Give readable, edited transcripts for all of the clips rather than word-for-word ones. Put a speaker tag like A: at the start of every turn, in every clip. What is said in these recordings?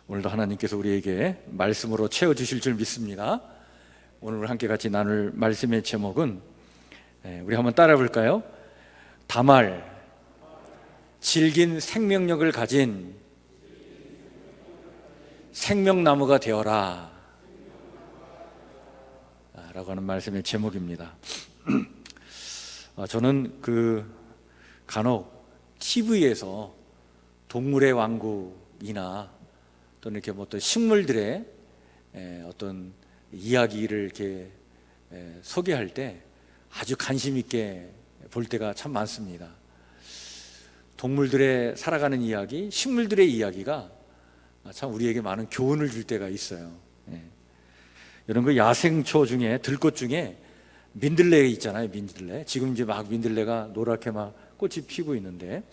A: 오늘도 하나님께서 우리에게 말씀으로 채워주실 줄 믿습니다. 오늘 함께 같이 나눌 말씀의 제목은 우리 한번 따라 볼까요? 다말, 질긴 생명력을 가진 생명나무가 되어라 라고 하는 말씀의 제목입니다. 저는 간혹 TV에서 동물의 왕국이나 또는 이렇게 어떤 식물들의 어떤 이야기를 이렇게 소개할 때 아주 관심 있게 볼 때가 참 많습니다. 동물들의 살아가는 이야기, 식물들의 이야기가 참 우리에게 많은 교훈을 줄 때가 있어요. 이런 야생초 중에, 들꽃 중에 민들레 있잖아요. 민들레. 지금 이제 막 민들레가 노랗게 막 꽃이 피고 있는데,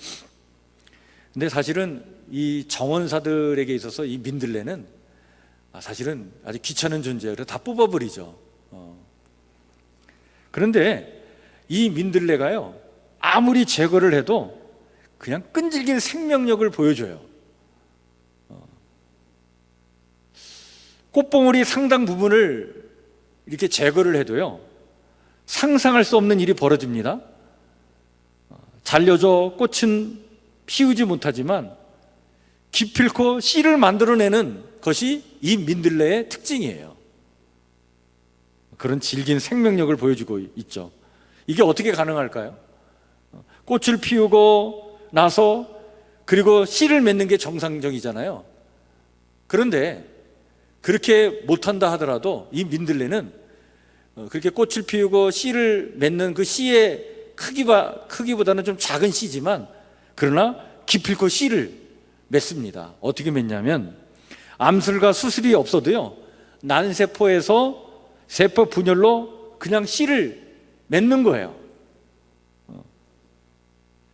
A: 근데 사실은 이 정원사들에게 있어서 이 민들레는 사실은 아주 귀찮은 존재예요. 그래서 다 뽑아버리죠. 그런데 이 민들레가요, 아무리 제거를 해도 그냥 끈질긴 생명력을 보여줘요. 꽃봉오리 상당 부분을 이렇게 제거를 해도요, 상상할 수 없는 일이 벌어집니다. 잘려져 꽃은 피우지 못하지만 기필코 씨를 만들어내는 것이 이 민들레의 특징이에요. 그런 질긴 생명력을 보여주고 있죠. 이게 어떻게 가능할까요? 꽃을 피우고 나서 그리고 씨를 맺는 게 정상적이잖아요. 그런데 그렇게 못한다 하더라도 이 민들레는 그렇게 꽃을 피우고 씨를 맺는 그 씨의 크기보다는 좀 작은 씨지만 그러나 기필코 씨를 맺습니다. 어떻게 맺냐면 암술과 수술이 없어도요, 난세포에서 세포 분열로 그냥 씨를 맺는 거예요.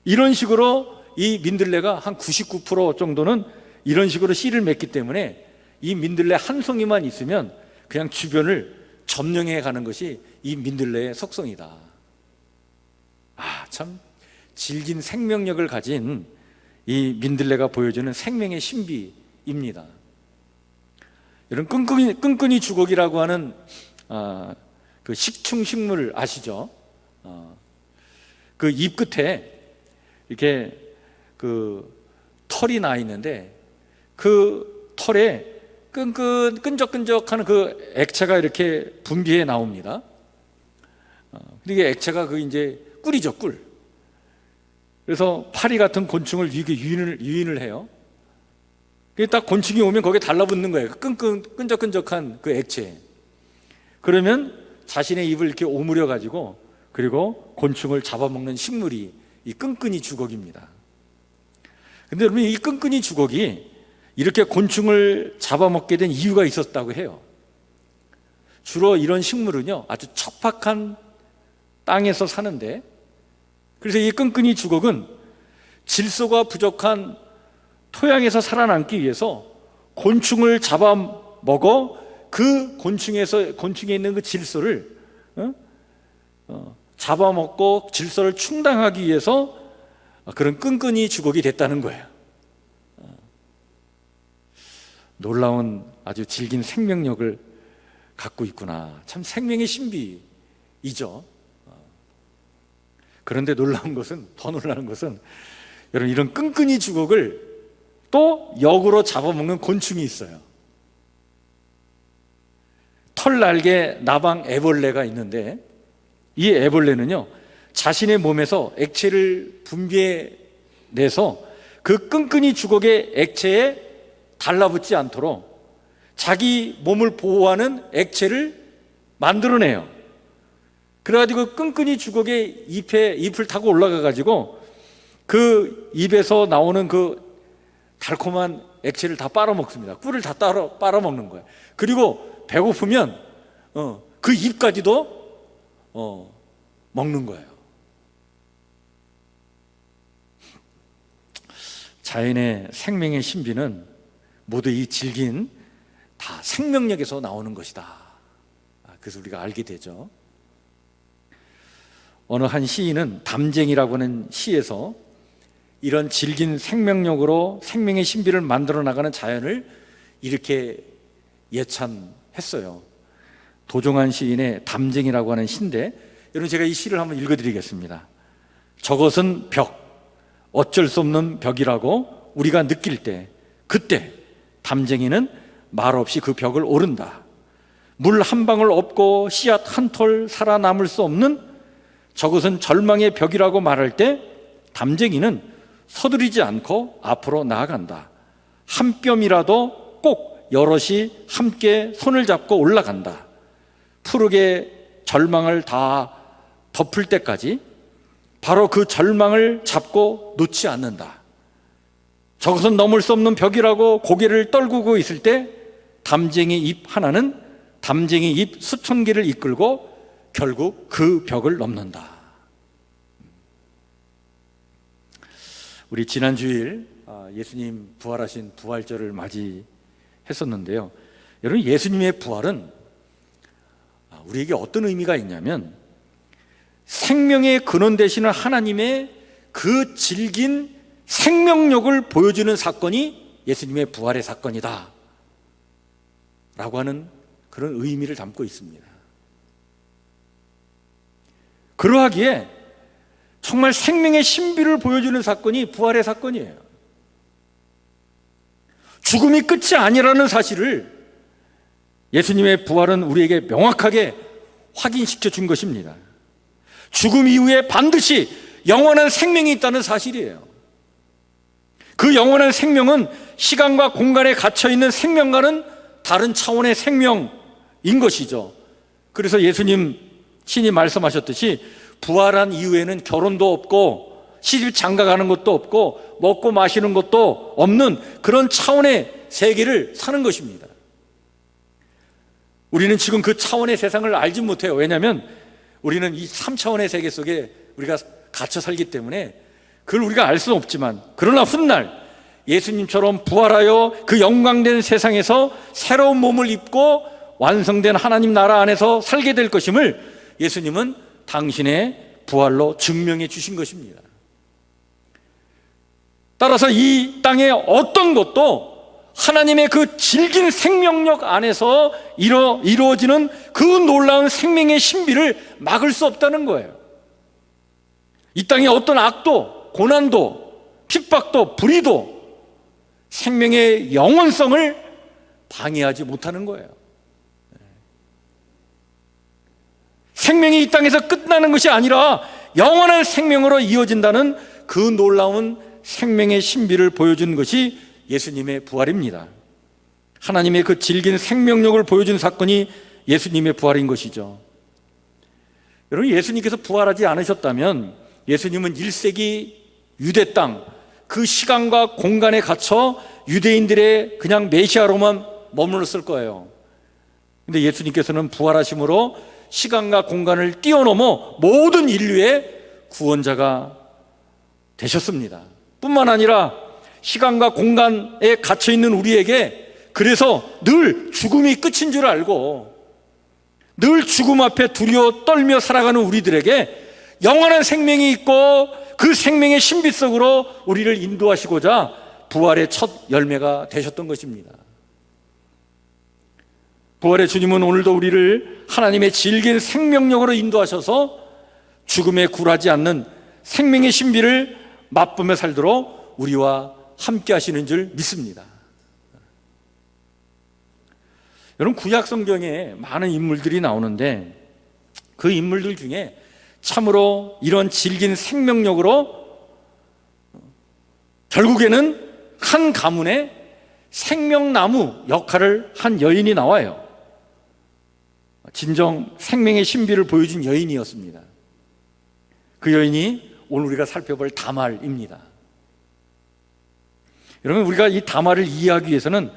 A: 이런 식으로 이 민들레가 한 99% 정도는 이런 식으로 씨를 맺기 때문에 이 민들레 한 송이만 있으면 그냥 주변을 점령해 가는 것이 이 민들레의 속성이다. 참 질긴 생명력을 가진 이 민들레가 보여주는 생명의 신비입니다. 이런 끈끈이 주걱이라고 하는 그 식충식물 아시죠? 그 잎 끝에 이렇게 그 털이 나 있는데 그 털에 끈적끈적하는 그 액체가 이렇게 분비해 나옵니다. 이게 액체가 이제 꿀이죠, 꿀. 그래서 파리 같은 곤충을 이렇게 유인을 해요. 딱 곤충이 오면 거기에 달라붙는 거예요. 끈적끈적한 그 액체. 그러면 자신의 입을 이렇게 오므려 가지고 그리고 곤충을 잡아먹는 식물이 이 끈끈이 주걱입니다. 근데 여러분, 이 끈끈이 주걱이 이렇게 곤충을 잡아먹게 된 이유가 있었다고 해요. 주로 이런 식물은요, 아주 척박한 땅에서 사는데, 그래서 이 끈끈이 주걱은 질소가 부족한 토양에서 살아남기 위해서 곤충을 잡아먹어 그 곤충에 있는 그 질소를 잡아먹고 질소를 충당하기 위해서 그런 끈끈이 주걱이 됐다는 거예요. 놀라운 아주 질긴 생명력을 갖고 있구나. 참 생명의 신비이죠. 그런데 더 놀라운 것은 여러분, 이런 끈끈이 주걱을 또 역으로 잡아먹는 곤충이 있어요. 털날개 나방 애벌레가 있는데, 이 애벌레는요, 자신의 몸에서 액체를 분비해내서 그 끈끈이 주걱의 액체에 달라붙지 않도록 자기 몸을 보호하는 액체를 만들어내요. 그래가지고 끈끈이 주걱의 잎을 타고 올라가가지고 그 입에서 나오는 그 달콤한 액체를 다 빨아먹습니다. 꿀을 다 빨아먹는 거예요. 그리고 배고프면 그 잎까지도 먹는 거예요. 자연의 생명의 신비는 모두 이 질긴 다 생명력에서 나오는 것이다. 그래서 우리가 알게 되죠. 어느 한 시인은 담쟁이라고 하는 시에서 이런 질긴 생명력으로 생명의 신비를 만들어 나가는 자연을 이렇게 예찬했어요. 도종환 시인의 담쟁이라고 하는 시인데, 여러분 제가 이 시를 한번 읽어드리겠습니다. 저것은 벽, 어쩔 수 없는 벽이라고 우리가 느낄 때, 그때 담쟁이는 말없이 그 벽을 오른다. 물 한 방울 없고 씨앗 한 톨 살아남을 수 없는 저것은 절망의 벽이라고 말할 때 담쟁이는 서두르지 않고 앞으로 나아간다. 한 뼘이라도 꼭 여럿이 함께 손을 잡고 올라간다. 푸르게 절망을 다 덮을 때까지 바로 그 절망을 잡고 놓지 않는다. 저것은 넘을 수 없는 벽이라고 고개를 떨구고 있을 때 담쟁이 잎 하나는 담쟁이 잎 수천 개를 이끌고 결국 그 벽을 넘는다. 우리 지난 주일 예수님 부활하신 부활절을 맞이했었는데요. 여러분, 예수님의 부활은 우리에게 어떤 의미가 있냐면 생명의 근원 되시는 하나님의 그 질긴 생명력을 보여주는 사건이 예수님의 부활의 사건이다 라고 하는 그런 의미를 담고 있습니다. 그러하기에 정말 생명의 신비를 보여주는 사건이 부활의 사건이에요. 죽음이 끝이 아니라는 사실을 예수님의 부활은 우리에게 명확하게 확인시켜 준 것입니다. 죽음 이후에 반드시 영원한 생명이 있다는 사실이에요. 그 영원한 생명은 시간과 공간에 갇혀있는 생명과는 다른 차원의 생명인 것이죠. 그래서 예수님 친히 말씀하셨듯이 부활한 이후에는 결혼도 없고 시집 장가 가는 것도 없고 먹고 마시는 것도 없는 그런 차원의 세계를 사는 것입니다. 우리는 지금 그 차원의 세상을 알지 못해요. 왜냐하면 우리는 이 3차원의 세계 속에 우리가 갇혀 살기 때문에 그걸 우리가 알 수는 없지만, 그러나 훗날 예수님처럼 부활하여 그 영광된 세상에서 새로운 몸을 입고 완성된 하나님 나라 안에서 살게 될 것임을 예수님은 당신의 부활로 증명해 주신 것입니다. 따라서 이 땅의 어떤 것도 하나님의 그 질긴 생명력 안에서 이루어지는 그 놀라운 생명의 신비를 막을 수 없다는 거예요. 이 땅의 어떤 악도, 고난도, 핍박도, 불의도 생명의 영원성을 방해하지 못하는 거예요. 생명이 이 땅에서 끝나는 것이 아니라 영원한 생명으로 이어진다는 그 놀라운 생명의 신비를 보여준 것이 예수님의 부활입니다. 하나님의 그 질긴 생명력을 보여준 사건이 예수님의 부활인 것이죠. 여러분, 예수님께서 부활하지 않으셨다면 예수님은 1세기 유대 땅, 그 시간과 공간에 갇혀 유대인들의 그냥 메시아로만 머물렀을 거예요. 근데 예수님께서는 부활하심으로 시간과 공간을 뛰어넘어 모든 인류의 구원자가 되셨습니다. 뿐만 아니라 시간과 공간에 갇혀있는 우리에게 그래서 늘 죽음이 끝인 줄 알고 늘 죽음 앞에 두려워 떨며 살아가는 우리들에게 영원한 생명이 있고 그 생명의 신비 속으로 우리를 인도하시고자 부활의 첫 열매가 되셨던 것입니다. 부활의 주님은 오늘도 우리를 하나님의 질긴 생명력으로 인도하셔서 죽음에 굴하지 않는 생명의 신비를 맛보며 살도록 우리와 함께 하시는 줄 믿습니다. 여러분, 구약 성경에 많은 인물들이 나오는데 그 인물들 중에 참으로 이런 질긴 생명력으로 결국에는 한 가문에 생명나무 역할을 한 여인이 나와요. 진정 생명의 신비를 보여준 여인이었습니다. 그 여인이 오늘 우리가 살펴볼 다말입니다. 여러분, 우리가 이 다말을 이해하기 위해서는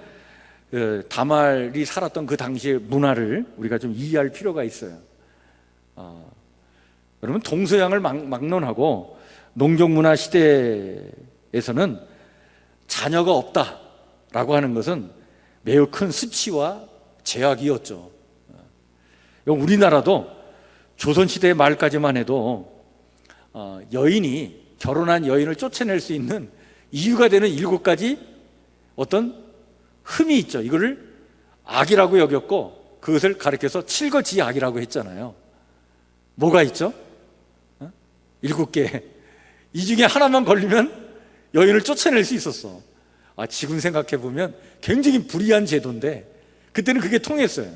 A: 다말이 살았던 그 당시의 문화를 우리가 좀 이해할 필요가 있어요. 여러분, 동서양을 막론하고 농경문화 시대에서는 자녀가 없다라고 하는 것은 매우 큰 수치와 제약이었죠. 우리나라도 조선시대 말까지만 해도 여인이 결혼한 여인을 쫓아낼 수 있는 이유가 되는 7가지 어떤 흠이 있죠. 이거를 악이라고 여겼고 그것을 가리켜서 칠거지악이라고 했잖아요. 뭐가 있죠? 7개. 이 중에 하나만 걸리면 여인을 쫓아낼 수 있었어. 지금 생각해 보면 굉장히 불의한 제도인데 그때는 그게 통했어요.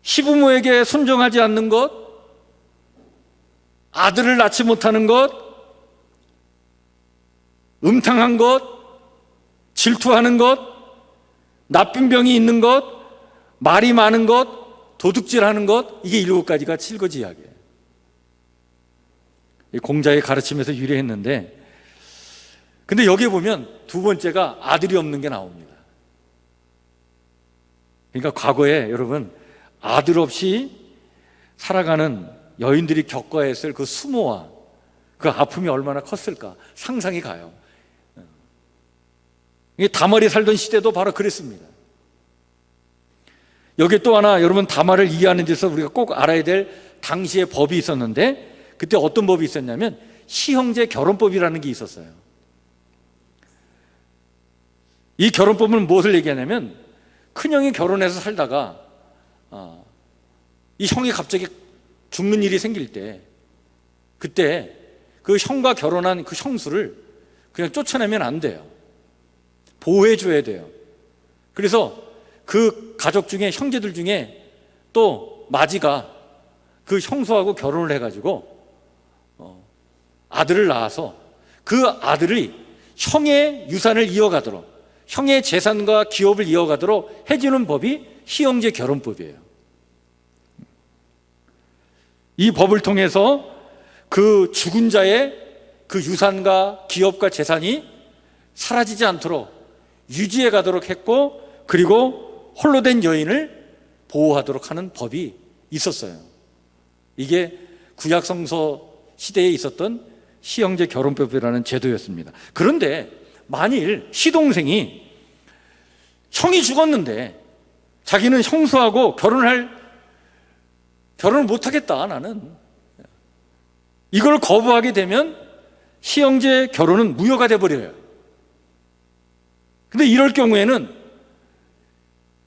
A: 시부모에게 순종하지 않는 것, 아들을 낳지 못하는 것, 음탕한 것, 질투하는 것, 나쁜 병이 있는 것, 말이 많은 것, 도둑질하는 것, 이게 7가지가 칠거지약이에요. 공자의 가르침에서 유래했는데, 근데 여기에 보면 두 번째가 아들이 없는 게 나옵니다. 그러니까 과거에 여러분 아들 없이 살아가는 여인들이 겪어야 했을 그 수모와 그 아픔이 얼마나 컸을까 상상이 가요. 다말이 살던 시대도 바로 그랬습니다. 여기 또 하나 여러분 다말을 이해하는 데서 우리가 꼭 알아야 될 당시의 법이 있었는데 그때 어떤 법이 있었냐면 시형제 결혼법이라는 게 있었어요. 이 결혼법은 무엇을 얘기하냐면 큰형이 결혼해서 살다가 이 형이 갑자기 죽는 일이 생길 때 그때 그 형과 결혼한 그 형수를 그냥 쫓아내면 안 돼요. 보호해 줘야 돼요. 그래서 그 가족 중에 형제들 중에 또 마지가 그 형수하고 결혼을 해가지고 아들을 낳아서 그 아들이 형의 유산을 이어가도록 형의 재산과 기업을 이어가도록 해주는 법이 시형제 결혼법이에요. 이 법을 통해서 그 죽은 자의 그 유산과 기업과 재산이 사라지지 않도록 유지해 가도록 했고 그리고 홀로 된 여인을 보호하도록 하는 법이 있었어요. 이게 구약성서 시대에 있었던 시형제 결혼법이라는 제도였습니다. 그런데 만일 시동생이 형이 죽었는데 자기는 형수하고 결혼을 못하겠다 나는 이걸 거부하게 되면 시형제 결혼은 무효가 돼버려요. 근데 이럴 경우에는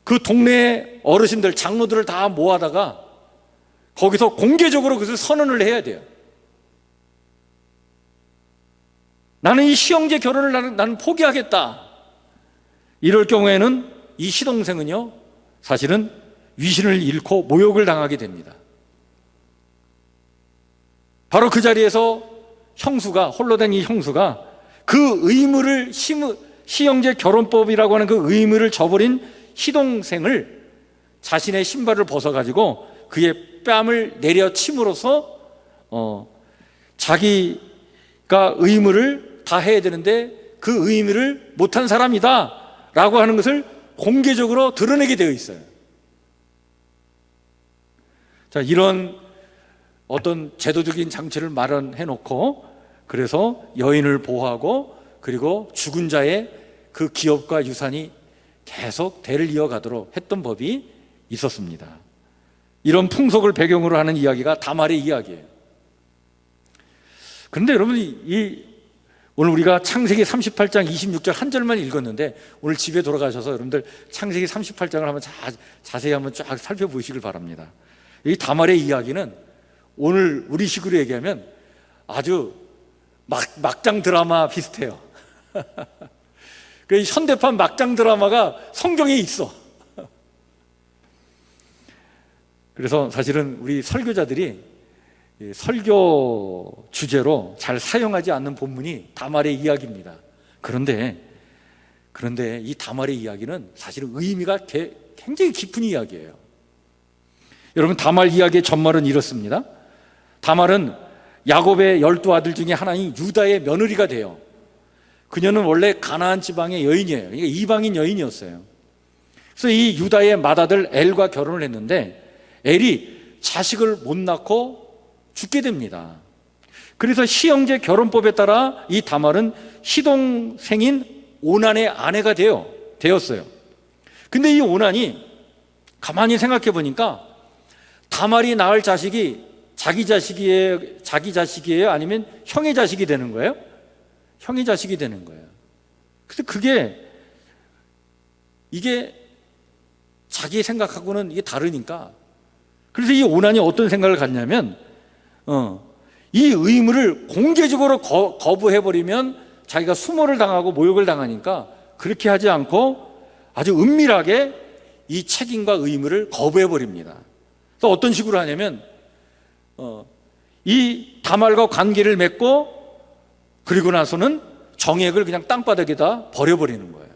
A: 그 동네 어르신들 장로들을 다 모아다가 거기서 공개적으로 그것을 선언을 해야 돼요. 나는 이 시형제 결혼을 나는 포기하겠다. 이럴 경우에는 이 시동생은요 사실은 위신을 잃고 모욕을 당하게 됩니다. 바로 그 자리에서 형수가 홀로 된 이 형수가 그 의무를 시형제 결혼법이라고 하는 그 의무를 저버린 시동생을 자신의 신발을 벗어가지고 그의 뺨을 내려침으로써 자기가 의무를 다 해야 되는데 그 의무를 못한 사람이다 라고 하는 것을 공개적으로 드러내게 되어 있어요. 자, 이런 어떤 제도적인 장치를 마련해 놓고 그래서 여인을 보호하고 그리고 죽은 자의 그 기업과 유산이 계속 대를 이어가도록 했던 법이 있었습니다. 이런 풍속을 배경으로 하는 이야기가 다말의 이야기예요. 그런데 여러분 오늘 우리가 창세기 38장 26절 한 절만 읽었는데 오늘 집에 돌아가셔서 여러분들 창세기 38장을 한번 자세히 한번 쫙 살펴보시길 바랍니다. 이 다말의 이야기는 오늘 우리 식으로 얘기하면 아주 막장 드라마 비슷해요. 그 현대판 막장 드라마가 성경에 있어. 그래서 사실은 우리 설교자들이 설교 주제로 잘 사용하지 않는 본문이 다말의 이야기입니다. 그런데 이 다말의 이야기는 사실은 의미가 굉장히 깊은 이야기예요. 여러분 다말 이야기의 전말은 이렇습니다. 다말은 야곱의 12아들 중에 하나인 유다의 며느리가 돼요. 그녀는 원래 가나안 지방의 여인이에요. 그러니까 이방인 여인이었어요. 그래서 이 유다의 맏아들 엘과 결혼을 했는데 엘이 자식을 못 낳고 죽게 됩니다. 그래서 시형제 결혼법에 따라 이 다말은 시동생인 오난의 아내가 되었어요. 근데 이 오난이 가만히 생각해 보니까 다말이 낳을 자식이 자기 자식이에요? 아니면 형의 자식이 되는 거예요? 형의 자식이 되는 거예요. 근데 이게 자기 생각하고는 이게 다르니까, 그래서 이 오난이 어떤 생각을 갖냐면, 이 의무를 공개적으로 거부해버리면 자기가 수모를 당하고 모욕을 당하니까 그렇게 하지 않고 아주 은밀하게 이 책임과 의무를 거부해버립니다. 또 어떤 식으로 하냐면, 이 다말과 관계를 맺고 그리고 나서는 정액을 그냥 땅바닥에다 버려버리는 거예요.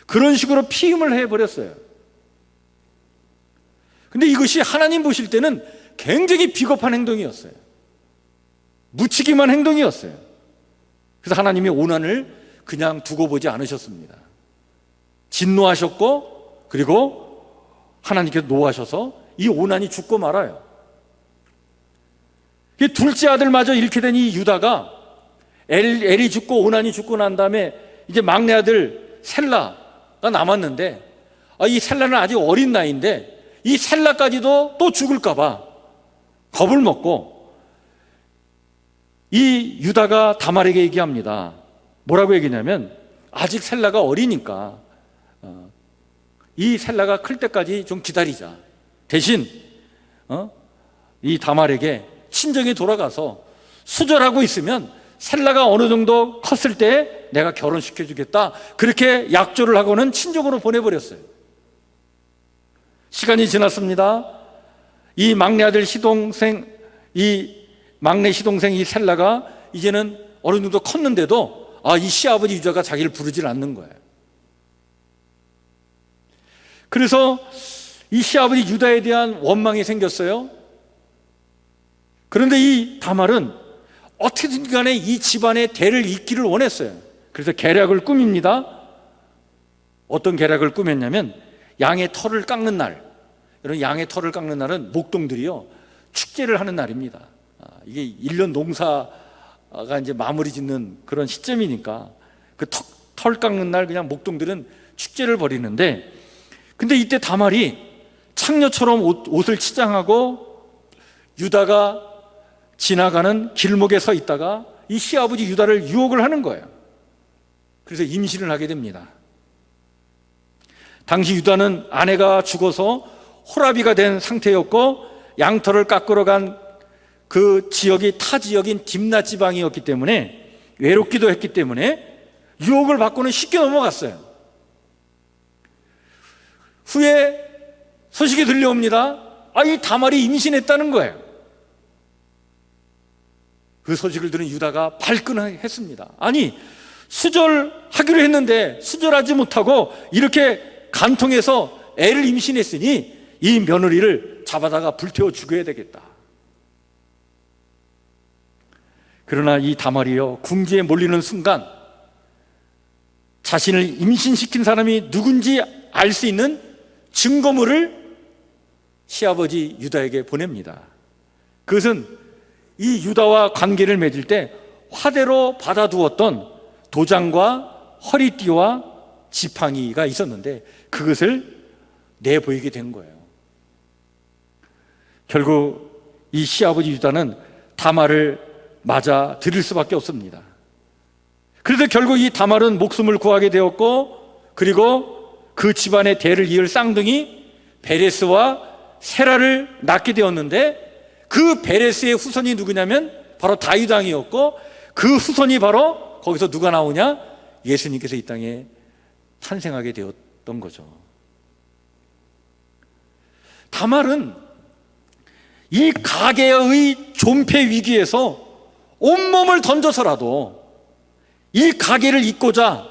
A: 그런 식으로 피임을 해버렸어요. 근데 이것이 하나님 보실 때는 굉장히 비겁한 행동이었어요. 무책임한 행동이었어요. 그래서 하나님이 오난을 그냥 두고 보지 않으셨습니다. 진노하셨고, 그리고 하나님께서 노하셔서 이 오난이 죽고 말아요. 둘째 아들마저 잃게 된 이 유다가, 엘이 죽고 오난이 죽고 난 다음에 이제 막내 아들 셀라가 남았는데, 이 셀라는 아직 어린 나이인데 이 셀라까지도 또 죽을까봐 겁을 먹고 이 유다가 다말에게 얘기합니다. 뭐라고 얘기냐면, 아직 셀라가 어리니까 이 셀라가 클 때까지 좀 기다리자. 대신 이 다말에게 친정에 돌아가서 수절하고 있으면 셀라가 어느 정도 컸을 때 내가 결혼시켜 주겠다. 그렇게 약조를 하고는 친정으로 보내버렸어요. 시간이 지났습니다. 이 막내 아들 시동생, 이 막내 시동생 이 셀라가 이제는 어느 정도 컸는데도 이 시아버지 유다가 자기를 부르질 않는 거예요. 그래서 이 시아버지 유다에 대한 원망이 생겼어요. 그런데 이 다말은 어떻게든 간에 이 집안의 대를 잇기를 원했어요. 그래서 계략을 꾸밉니다. 어떤 계략을 꾸몄냐면, 양의 털을 깎는 날, 이런 양의 털을 깎는 날은 목동들이요 축제를 하는 날입니다. 이게 1년 농사가 이제 마무리 짓는 그런 시점이니까 그 털 깎는 날 그냥 목동들은 축제를 벌이는데, 근데 이때 다말이 창녀처럼 옷을 치장하고 유다가 지나가는 길목에 서 있다가 이 시아버지 유다를 유혹을 하는 거예요. 그래서 임신을 하게 됩니다. 당시 유다는 아내가 죽어서 호라비가 된 상태였고, 양털을 깎으러 간 그 지역이 타 지역인 딥나 지방이었기 때문에, 외롭기도 했기 때문에 유혹을 받고는 쉽게 넘어갔어요. 후에 소식이 들려옵니다. 이 다말이 임신했다는 거예요. 그 소식을 들은 유다가 발끈했습니다. 아니, 수절하기로 했는데 수절하지 못하고 이렇게 간통해서 애를 임신했으니 이 며느리를 잡아다가 불태워 죽여야 되겠다. 그러나 이 다말이요, 궁지에 몰리는 순간 자신을 임신시킨 사람이 누군지 알 수 있는 증거물을 시아버지 유다에게 보냅니다. 그것은 이 유다와 관계를 맺을 때 화대로 받아두었던 도장과 허리띠와 지팡이가 있었는데 그것을 내보이게 된 거예요. 결국 이 시아버지 유다는 다말을 맞아 들일 수밖에 없습니다. 그래서 결국 이 다말은 목숨을 구하게 되었고, 그리고 그 집안의 대를 이을 쌍둥이 베레스와 세라를 낳게 되었는데, 그 베레스의 후손이 누구냐면 바로 다윗 왕이었고, 그 후손이 바로 거기서 누가 나오냐? 예수님께서 이 땅에 탄생하게 되었던 거죠. 다말은 이 가계의 존폐 위기에서 온몸을 던져서라도 이 가계를 잇고자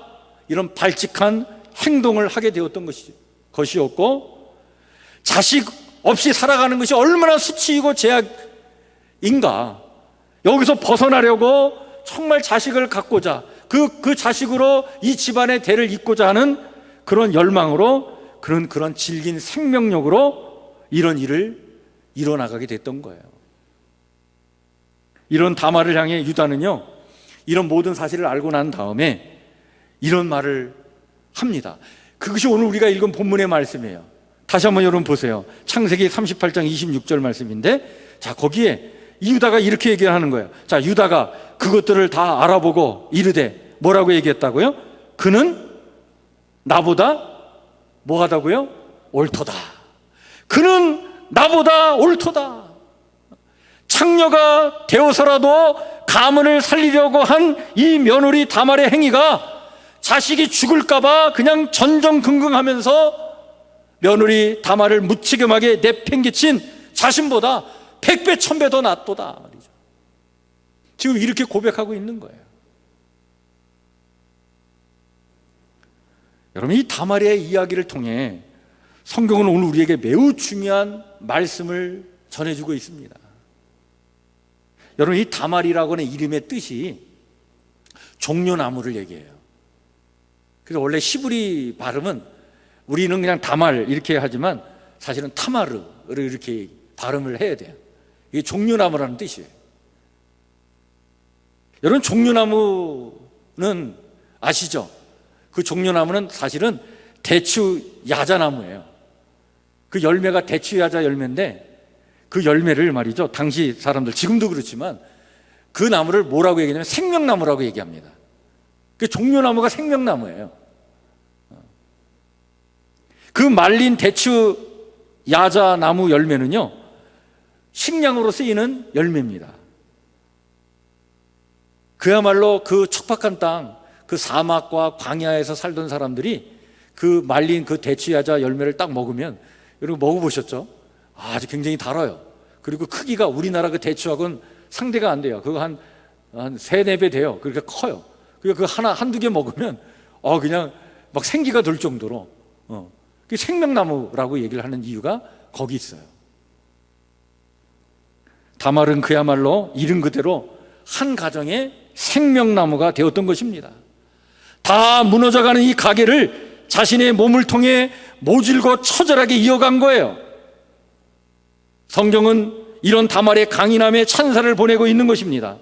A: 이런 발칙한 행동을 하게 되었던 것이었고, 자식 없이 살아가는 것이 얼마나 수치이고 죄악인가. 여기서 벗어나려고 정말 자식을 갖고자, 그 자식으로 이 집안의 대를 잇고자 하는 그런 열망으로, 그런 질긴 생명력으로 이런 일을 이뤄나가게 됐던 거예요. 이런 다말을 향해 유다는요, 이런 모든 사실을 알고 난 다음에 이런 말을 합니다. 그것이 오늘 우리가 읽은 본문의 말씀이에요. 다시 한번 여러분 보세요. 창세기 38장 26절 말씀인데, 자, 거기에 이 유다가 이렇게 얘기를 하는 거예요. 자, 유다가 그것들을 다 알아보고 이르되, 뭐라고 얘기했다고요? 그는 나보다 뭐하다고요? 옳도다. 그는 나보다 옳도다. 창녀가 되어서라도 가문을 살리려고 한 이 며느리 다말의 행위가 자식이 죽을까봐 그냥 전전긍긍하면서 며느리 다말을 무책임하게 내팽개친 자신보다 100배 1000배 더 낫도다 말이죠. 지금 이렇게 고백하고 있는 거예요. 여러분, 이 다말의 이야기를 통해 성경은 오늘 우리에게 매우 중요한 말씀을 전해주고 있습니다. 여러분, 이 다말이라고 하는 이름의 뜻이 종려나무를 얘기해요. 그래서 원래 시브리 발음은 우리는 그냥 다말 이렇게 하지만 사실은 타마르를 이렇게 발음을 해야 돼요. 이게 종려나무라는 뜻이에요. 여러분, 종려나무는 아시죠? 그 종려나무는 사실은 대추 야자나무예요. 그 열매가 대추 야자 열매인데 그 열매를 말이죠, 당시 사람들, 지금도 그렇지만 그 나무를 뭐라고 얘기하냐면 생명나무라고 얘기합니다. 그 종려나무가 생명나무예요. 그 말린 대추 야자나무 열매는요, 식량으로 쓰이는 열매입니다. 그야말로 그 척박한 땅, 그 사막과 광야에서 살던 사람들이 그 말린 그 대추 야자 열매를 딱 먹으면, 여러분 먹어보셨죠? 아주 굉장히 달아요. 그리고 크기가 우리나라 그 대추하고는 상대가 안 돼요. 그거 한 3-4배 돼요. 그러니까 커요. 그러니까 그 한두 개 먹으면 그냥 막 생기가 돌 정도로 그게 생명나무라고 얘기를 하는 이유가 거기 있어요. 다말은 그야말로 이름 그대로 한 가정의 생명나무가 되었던 것입니다. 다 무너져가는 이 가게를 자신의 몸을 통해 모질고 처절하게 이어간 거예요. 성경은 이런 다말의 강인함에 찬사를 보내고 있는 것입니다.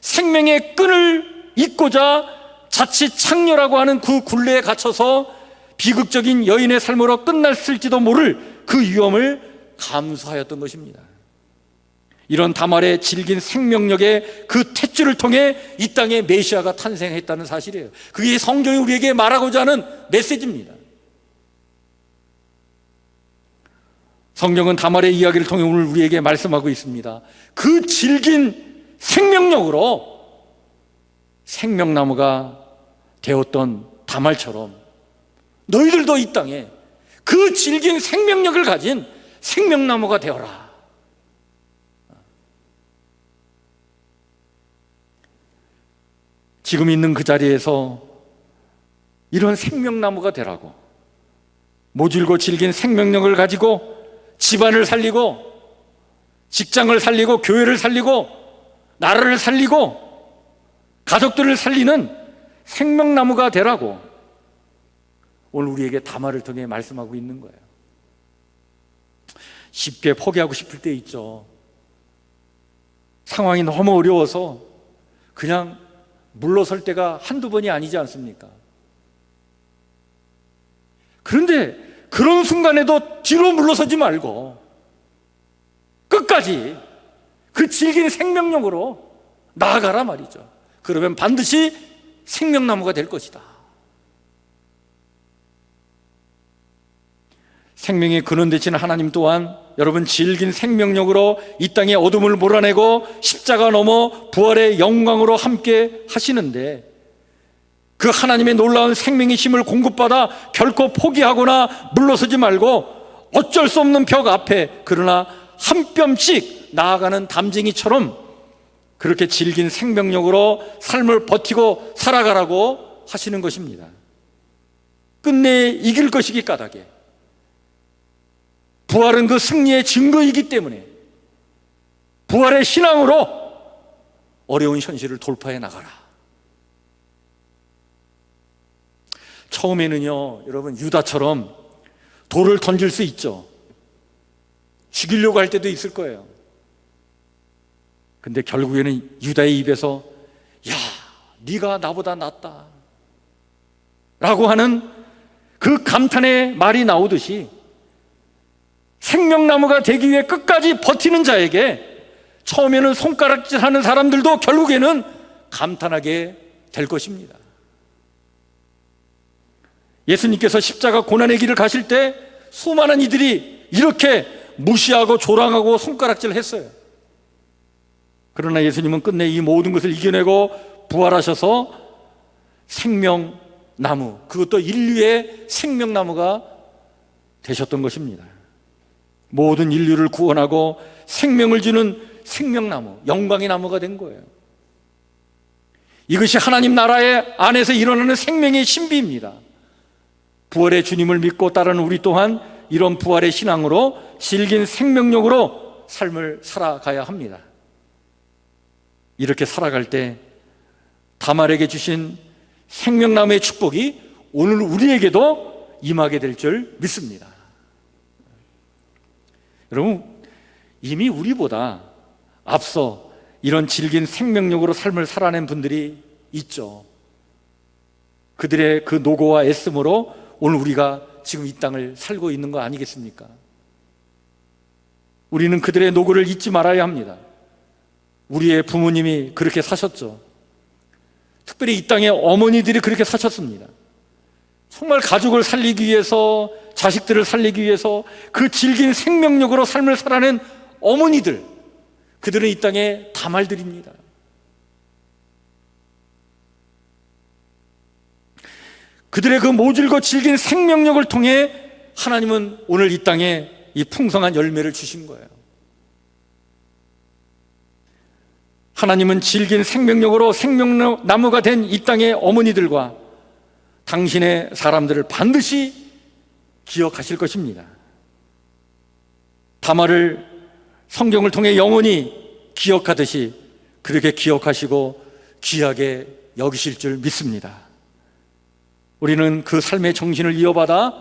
A: 생명의 끈을 잇고자 자칫 창녀라고 하는 그 굴레에 갇혀서 비극적인 여인의 삶으로 끝났을지도 모를 그 위험을 감수하였던 것입니다. 이런 다말의 질긴 생명력의 그 탯줄을 통해 이 땅에 메시아가 탄생했다는 사실이에요. 그게 성경이 우리에게 말하고자 하는 메시지입니다. 성경은 다말의 이야기를 통해 오늘 우리에게 말씀하고 있습니다. 그 질긴 생명력으로 생명나무가 되었던 다말처럼 너희들도 이 땅에 그 질긴 생명력을 가진 생명나무가 되어라. 지금 있는 그 자리에서 이런 생명나무가 되라고, 모질고 질긴 생명력을 가지고 집안을 살리고 직장을 살리고 교회를 살리고 나라를 살리고 가족들을 살리는 생명나무가 되라고 오늘 우리에게 다말을 통해 말씀하고 있는 거예요. 쉽게 포기하고 싶을 때 있죠. 상황이 너무 어려워서 그냥 물러설 때가 한두 번이 아니지 않습니까? 그런데 그런 순간에도 뒤로 물러서지 말고 끝까지 그 질긴 생명력으로 나아가라 말이죠. 그러면 반드시 생명나무가 될 것이다. 생명의 근원 되시는 하나님 또한 여러분 질긴 생명력으로 이 땅의 어둠을 몰아내고 십자가 넘어 부활의 영광으로 함께 하시는데, 그 하나님의 놀라운 생명의 힘을 공급받아 결코 포기하거나 물러서지 말고 어쩔 수 없는 벽 앞에 그러나 한 뼘씩 나아가는 담쟁이처럼 그렇게 질긴 생명력으로 삶을 버티고 살아가라고 하시는 것입니다. 끝내 이길 것이기 까닭에, 부활은 그 승리의 증거이기 때문에 부활의 신앙으로 어려운 현실을 돌파해 나가라. 처음에는요, 여러분, 유다처럼 돌을 던질 수 있죠. 죽이려고 할 때도 있을 거예요. 근데 결국에는 유다의 입에서 야, 네가 나보다 낫다 라고 하는 그 감탄의 말이 나오듯이 생명나무가 되기 위해 끝까지 버티는 자에게 처음에는 손가락질하는 사람들도 결국에는 감탄하게 될 것입니다. 예수님께서 십자가 고난의 길을 가실 때 수많은 이들이 이렇게 무시하고 조랑하고 손가락질을 했어요. 그러나 예수님은 끝내 이 모든 것을 이겨내고 부활하셔서 생명나무, 그것도 인류의 생명나무가 되셨던 것입니다. 모든 인류를 구원하고 생명을 주는 생명나무, 영광의 나무가 된 거예요. 이것이 하나님 나라의 안에서 일어나는 생명의 신비입니다. 부활의 주님을 믿고 따르는 우리 또한 이런 부활의 신앙으로 질긴 생명력으로 삶을 살아가야 합니다. 이렇게 살아갈 때 다말에게 주신 생명나무의 축복이 오늘 우리에게도 임하게 될 줄 믿습니다. 여러분, 이미 우리보다 앞서 이런 질긴 생명력으로 삶을 살아낸 분들이 있죠. 그들의 그 노고와 애씀으로 오늘 우리가 지금 이 땅을 살고 있는 거 아니겠습니까? 우리는 그들의 노고를 잊지 말아야 합니다. 우리의 부모님이 그렇게 사셨죠. 특별히 이 땅의 어머니들이 그렇게 사셨습니다. 정말 가족을 살리기 위해서, 자식들을 살리기 위해서 그 질긴 생명력으로 삶을 살아낸 어머니들, 그들은 이 땅의 다말들입니다. 그들의 그 모질고 질긴 생명력을 통해 하나님은 오늘 이 땅에 이 풍성한 열매를 주신 거예요. 하나님은 질긴 생명력으로 생명나무가 된 이 땅의 어머니들과 당신의 사람들을 반드시 기억하실 것입니다. 다말을 성경을 통해 영원히 기억하듯이 그렇게 기억하시고 귀하게 여기실 줄 믿습니다. 우리는 그 삶의 정신을 이어받아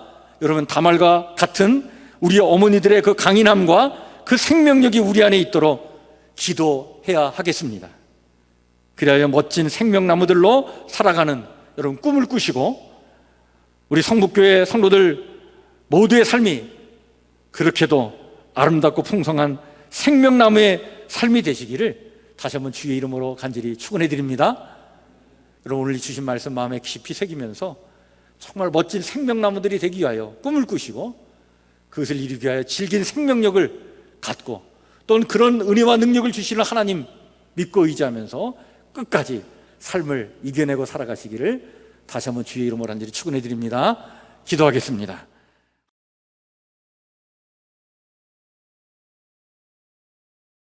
A: 여러분 다말과 같은 우리 어머니들의 그 강인함과 그 생명력이 우리 안에 있도록 기도해야 하겠습니다. 그래야 멋진 생명나무들로 살아가는 여러분 꿈을 꾸시고 우리 성북교회 성도들 모두의 삶이 그렇게도 아름답고 풍성한 생명나무의 삶이 되시기를 다시 한번 주의 이름으로 간절히 축원해 드립니다. 여러분, 오늘 주신 말씀 마음에 깊이 새기면서 정말 멋진 생명나무들이 되기 위하여 꿈을 꾸시고 그것을 이루기 위하여 질긴 생명력을 갖고 또는 그런 은혜와 능력을 주시는 하나님 믿고 의지하면서 끝까지 삶을 이겨내고 살아가시기를 다시 한번 주의 이름으로 간절히 축원해 드립니다. 기도하겠습니다.